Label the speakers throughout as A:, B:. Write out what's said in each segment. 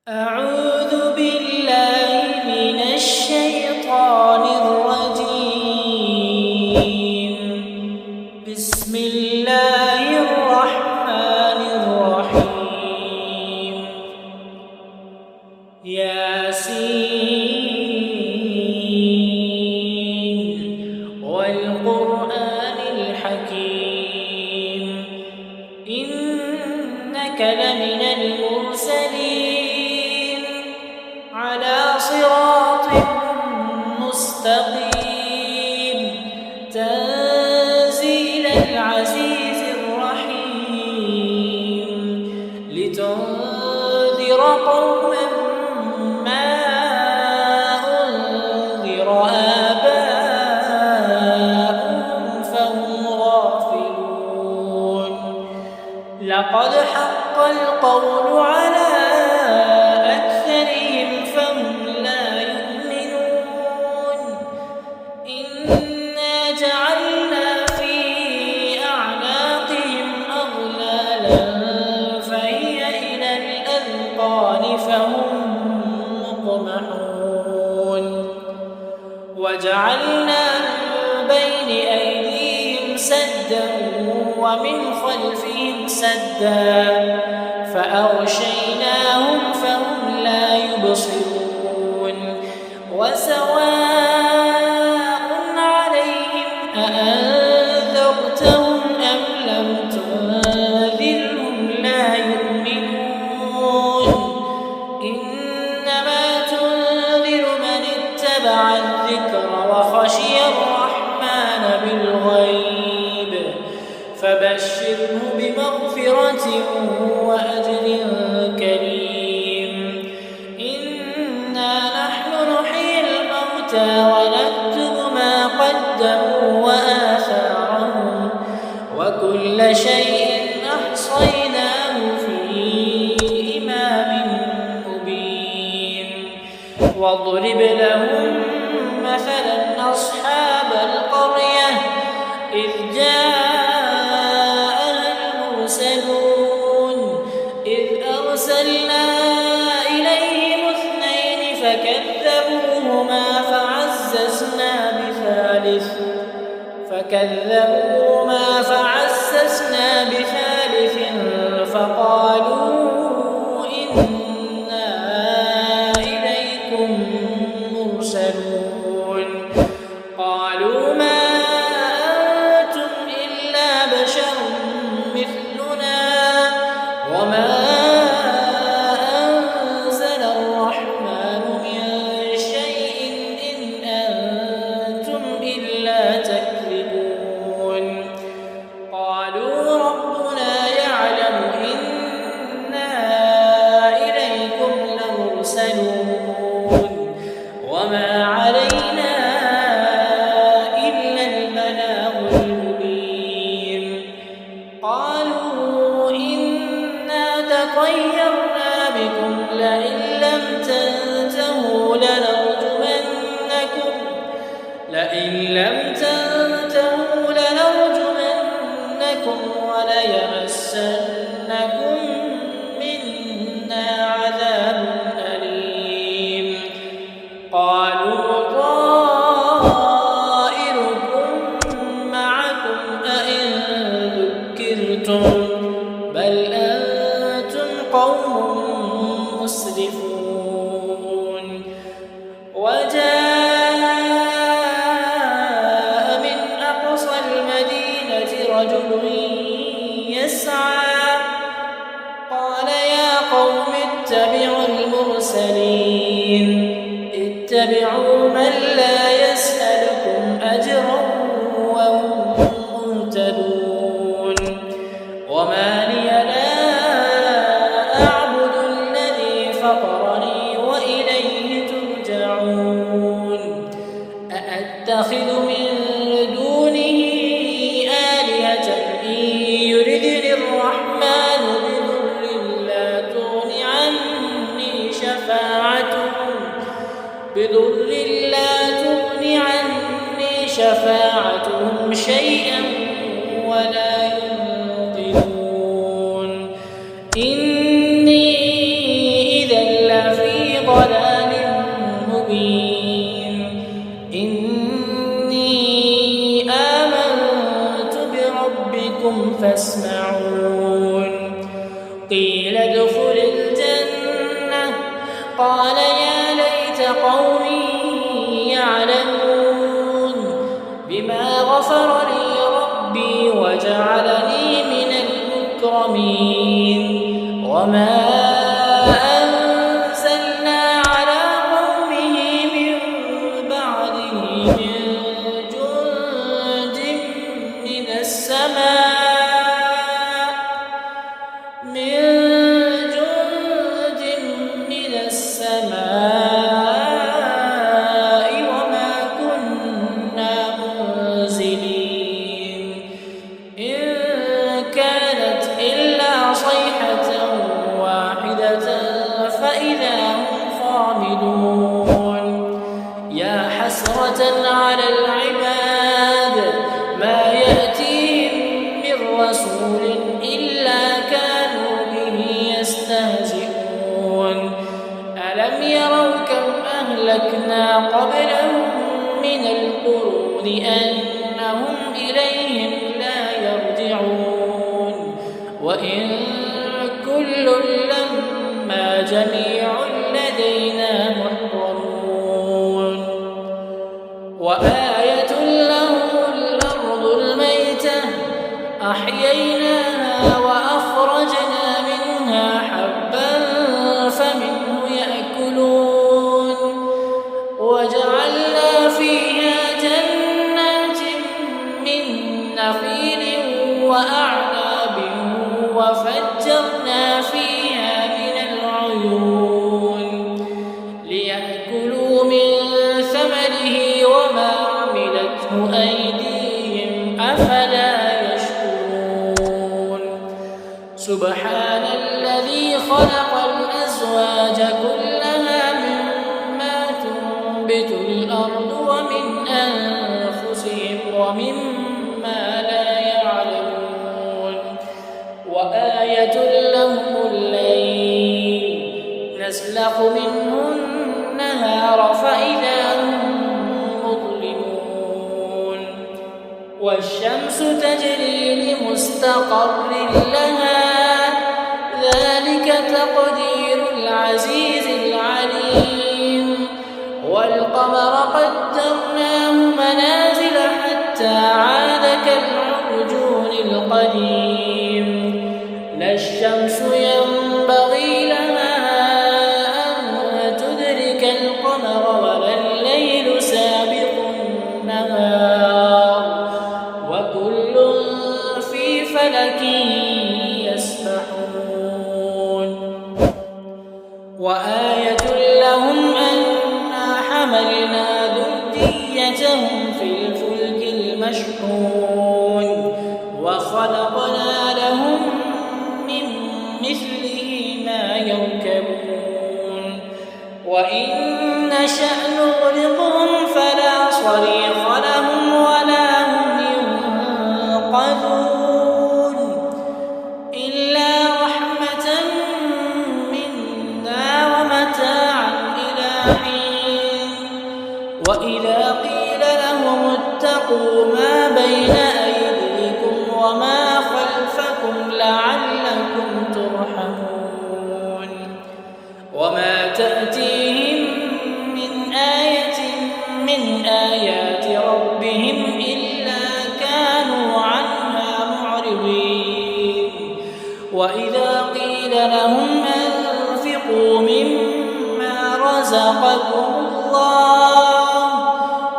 A: أعوذ بالله من الشيطان الرجيم. بسم الله الرحمن الرحيم. ياسين والقرآن الحكيم إنك لمن المرسلين على صراط مستقيم تنزيل العزيز الرحيم لتنذر قوما ما أنذر آباؤهم فهم غافلون. لقد حق القول على أكثرهم فهم لا يؤمنون. إنا جعلنا في أعناقهم أغلالا فهي إلى الأذقان فهم مقمحون. وجعلنا من بين أيديهم سدا ومن خلفهم سدا فأغشيناهم فهم لا يبصرون. وسواء عليهم أأنذرتهم أم لم تنذرهم لا يؤمنون. إنما تنذر من اتبع الذكر وخشي الرحمن بالغيب فبشره بمغفرة وأجر كريم. إنا نحن نحيي الموتى ونكتب ما قدموا وآثارهم وكل شيء أحصيناه في إمام مبين. واضرب لهم مثلا أصحاب القرية إذ أرسلنا إليهم اثنين فكذبوهما فعززنا بثالث فقالوا إنا إليكم مرسلون. قالوا ما أنتم إلا بشر مثلنا وما أنزل الرحمن من شيء إن أنتم إلا تكذبون. قالوا ربنا يعلم إنا إليكم لمرسلون وما علينا إلا البلاغ المبين. قالوا إنا تطيرنا بكم لئن لم تنتهوا لنرجمنكم وليمسنكم منا عذاب أليم. قالوا طائركم معكم أئن ذكرتم بل أنتم قوم مسرفون. وجاء من أقصى المدينة رجل يسعى قال يا قوم اتبعوا المرسلين اتبعوا من لا يسألكم أجرا وهم مهتدون. وما لي لا أعبد الذي فطرني وإليه ترجعون. أأتخذ من دونه آلهة إن يردني الرحمن بضر لا تغن عني شفاعتهم شيئا ولا ينقذون. إني إذا فاسمعون قيل ادخل الجنة قال يا ليت قومي يعلمون بما غفر لي ربي وجعلني من المكرمين وما أنزلنا على قومه من بعده من جند من السماء وما كنا منزلين إن كانت إلا صيحة واحدة فإذا هم خامدون يا حسرة على العباد ما يأتيهم من رسول إلا كانوا به يستهزئون ألم يروا كم أهلكنا قبلهم من القرون أنهم إليهم لا يرجعون وإن كل لما جميع لدينا محضرون وآية لهم الأرض الميتة أحييناها وأخرجنا منها حبا فمنه يأكلون وجعلنا فيها جنات من نخيل وأعناب وفجرنا فيها من العيون ليأكلوا من ثمره وما عملته أيديهم أفلا يشكرون سبحان الذي خلق الأزواج كلها مما تنبت الأرض ومن أنفسهم ومما لا يعلمون وآية لهم الليل نسلخ منه النهار فإذا هم مظلمون والشمس تجري لمستقر لها ذلك تقدير العزيز العليم والقمر قدرناه منازل حتى عاد كالعرجون القديم لا الشمس ينبغي لها أن تدرك القمر ولا الليل سابق النهار وكل في فلك يسبحون وآية لهم أنا حملنا ذريتهم في الفلك المشحون وخلقنا لهم من مثله ما يركبون وإن نشأ نغرقهم فلا صريخ لهم ولا هم ينقذون إلا رحمة منا ومتاعا إلى حين وإذا قيل لهم اتقوا ما بين أيديكم وما خلفكم لعلكم ترحمون وما تأتيهم من آية من آيات ربهم إلا كانوا عنها معرضين وإذا قيل لهم أنفقوا مما رزقكم الله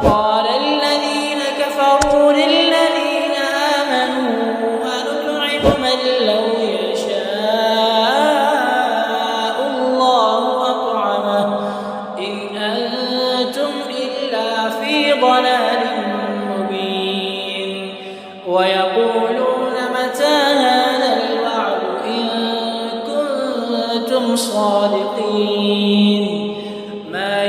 A: قال الذين كفروا للذين آمنوا أنطعم من لو يشاء الله أطعمه إن أنتم إلا في ضلال مبين ويقولون متى هذا الوعد إن كنتم صادقين ما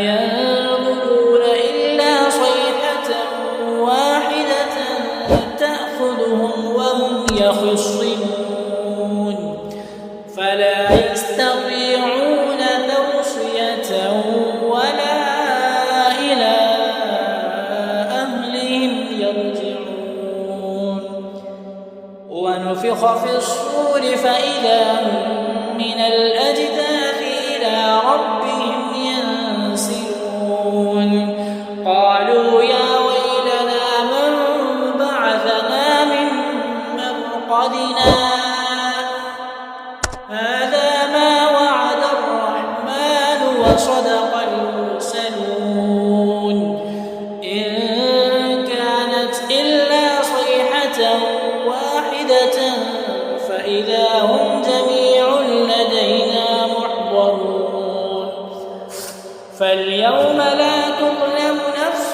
A: فاليوم لا تظلم نفس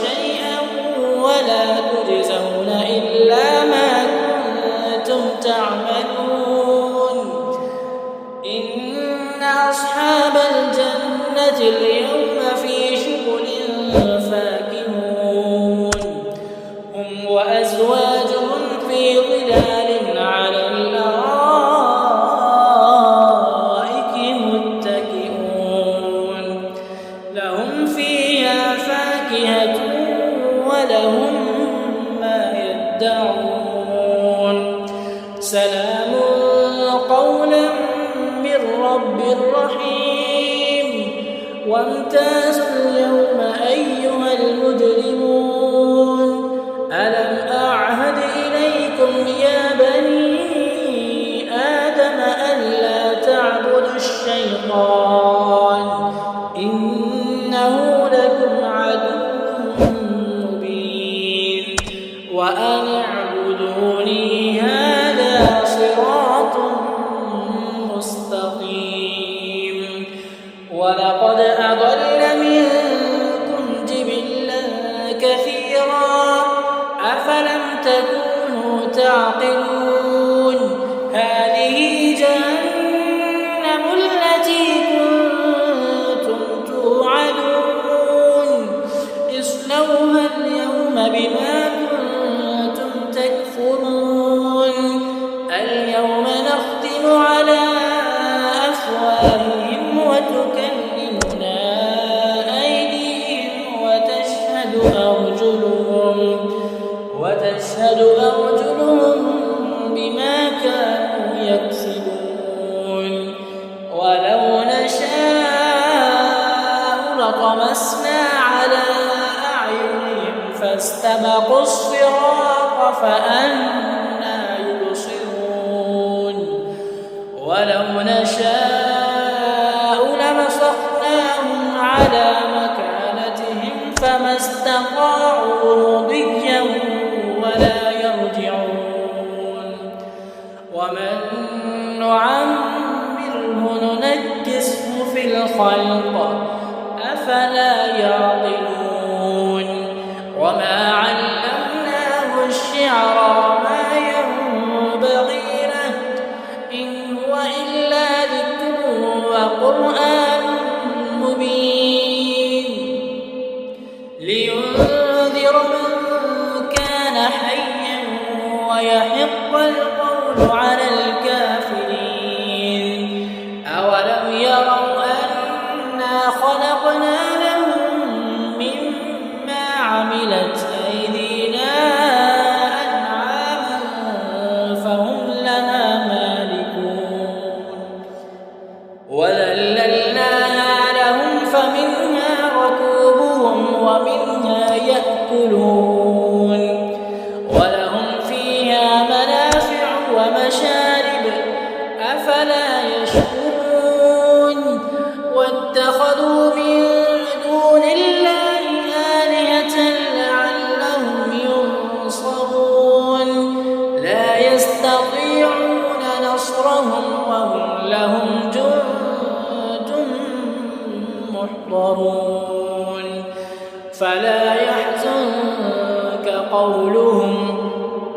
A: شيئا ولا تجزون إلا ما كنتم تعملون. إن أصحاب الجنة اليوم في شغل فاكهون هم وأزواجهم في ظلال على الأرائك متكئون لهم فيها فاكهة ولهم ما يدعون سلام قولا من رب رحيم. وامتازوا اليوم أيها المجرمون ألم أعهد إليكم يا بني آدم ألا تعبدوا الشيطان إنه لكم عدو مبين وأن اعبدوني هذا صراط مستقيم. ولقد أضل منكم جبلا كثيرا أفلم تكونوا تعقلون. هذه جهنم التي كنتم توعدون اصلوها اليوم بما كنتم تكفرون. اليوم نختم على أفواههم وتكلمنا أيديهم وتشهد أرجلهم بما كانوا يكسبون. ولو نشاء لطمسنا على أعينهم فاستبقوا الصراط فأنى يبصرون. ولو نشاء لمسخناهم على مكانتهم فما استطاعوا مضيا ولا يرجعون. ومن نعمره ننكسه في الخلق أفلا يعقلون. وما علمناه الشعر وما ينبغي له إن هو إلا ذكر وقرآن مبين لينذر من كان حيا ويحق القول على الكافرين. أولم يروا أنا خلقنا لهم مما عملت أيدينا أنعاما فهم لها مالكون وذللناها لهم فمنها ركوبهم ومنها يأكلون ولهم فيها منافع ومشارب أفلا يشكرون. واتخذوا من دون الله آلهة لعلهم ينصرون لا يستطيعون نصرهم وهم لهم جند محضرون. فلا يحزنك قولهم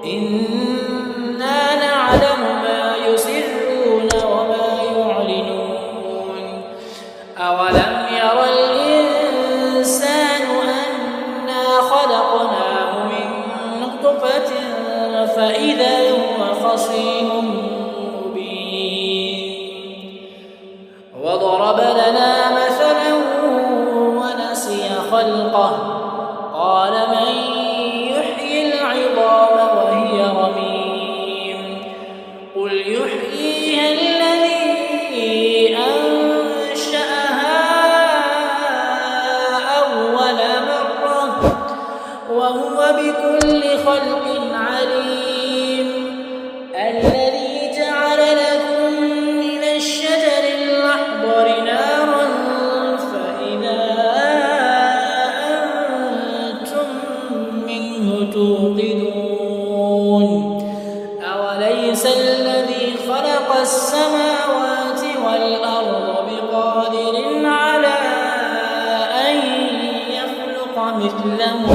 A: إنا نعلم ما يسرون وما يعلنون. أولم ير الإنسان أنا خلقناه من نطفة فإذا هو خصيم مبين. وضرب لنا مثلا ونسي خلقه قال من يحيي العظام وهي رميم قل يحييها الذي أنشأها أول مرة وهو بكل خلق عليم. الذي جعل لكم من الشجر الأخضر نارا فإذا أنتم منه توقدون. أوليس الذي خلق السماوات والأرض بقادر على مثله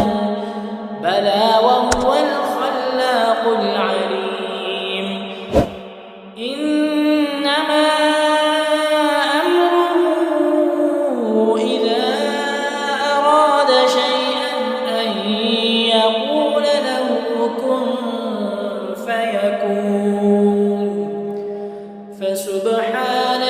A: بلى وهو الخلاق العليم إنما أمره إذا أراد شيئا أن يقول له كن فيكون فسبحان